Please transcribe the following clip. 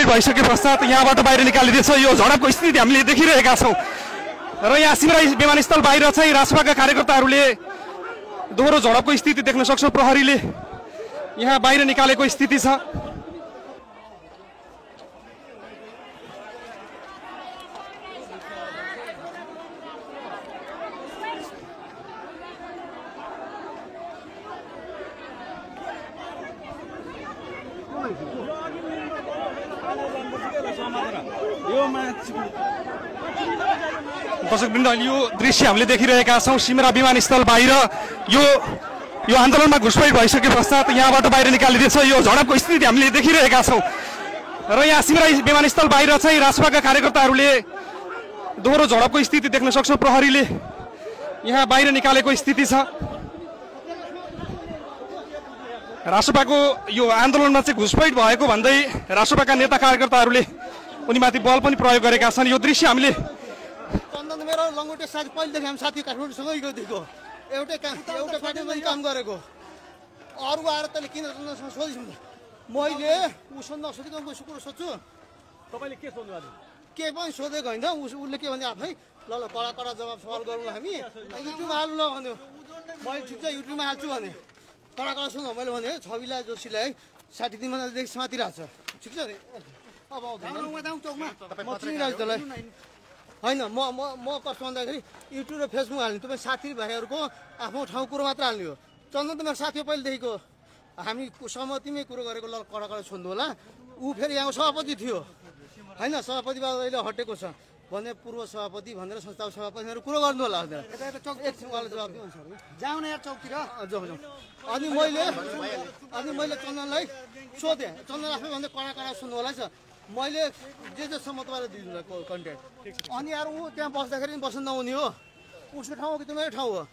भइसके पश्चात यहाँबाट बाहिर निकालिदिएछ। यो झडपको स्थिति हामीले देखिरहेका छौँ र यहाँ सिमरा विमानस्थल बाहिर चाहिँ रासपाका कार्यकर्ताहरूले दोहोरो झडपको स्थिति देख्न सक्छौँ। प्रहरीले यहाँ बाहिर निकालेको स्थिति छ। दर्शकवृन्द, यो दृश्य हामीले देखिरहेका छौँ सिमरा विमानस्थल बाहिर। यो आन्दोलनमा घुसपैठ भइसके पश्चात यहाँबाट बाहिर निकालिदिएछ। यो झडपको स्थिति हामीले देखिरहेका छौँ र यहाँ सिमरा विमानस्थल बाहिर चाहिँ रासपाका कार्यकर्ताहरूले दोहोरो झडपको स्थिति देख्न सक्छौँ। प्रहरीले यहाँ बाहिर निकालेको स्थिति छ। रासपाको यो आन्दोलनमा चाहिँ घुसपैठ भएको भन्दै रासपाका नेता कार्यकर्ताहरूले उनीमाथि बल पनि प्रयोग गरेका छन्। यो दृश्य हामीले मेरो लङ्गोटे साथी पहिलेदेखि हामी साथी काठमाडौँसँगै गएको एउटै पार्टीमा काम गरेको अरू आएर तैँले किन सोधिस् मैले उसँग नसोधेको म कुरो सोध्छु। तपाईँले के सोध्नु भएको? के पनि सोधेको होइन। उसले के भने आफै ल कडा कडा जवाब सवाल गरौँ हामी युट्युबमा हाल्नु ल भन्यो। मैले ठिक छ युट्युबमा हाल्छु भने कडा कडा सुन मैले भने छविला जोशीलाई 60 दिनदेखि समातिरहेको छ। ठिक छ नि अब होइन म कस्तो भन्दाखेरि युट्युब र फेसबुक हाल्ने तपाईँ साथी भाइहरूको आफ्नो ठाउँ कुरो मात्र हाल्ने हो। चन्दन त मेरो साथी हो पहिलेदेखिको। हामी सहमतिमै कुरो गरेको ल कडा कडा छोड्नु होला। ऊ फेरि यहाँको सभापति थियो होइन। सभापतिबाट अहिले हटेको छ भने पूर्व सभापति भनेर संस्थाको सभापतिहरू कुरो गर्नु होला एकछिनवाला जवाब दिनु जाउँ न यहाँ चौकतिर जाउँ। अनि मैले चन्दनलाई सोधेँ चन्दन आफै भन्दै कडा कडा सुन्नु होला छ। मैले जे सम्म तपाईँलाई दिनु कन्ट्याक्ट। अनि यार ऊ त्यहाँ बस्दाखेरि बस्नु नहुने हो। उसको ठाउँ हो कि त मेरो ठाउँ हो?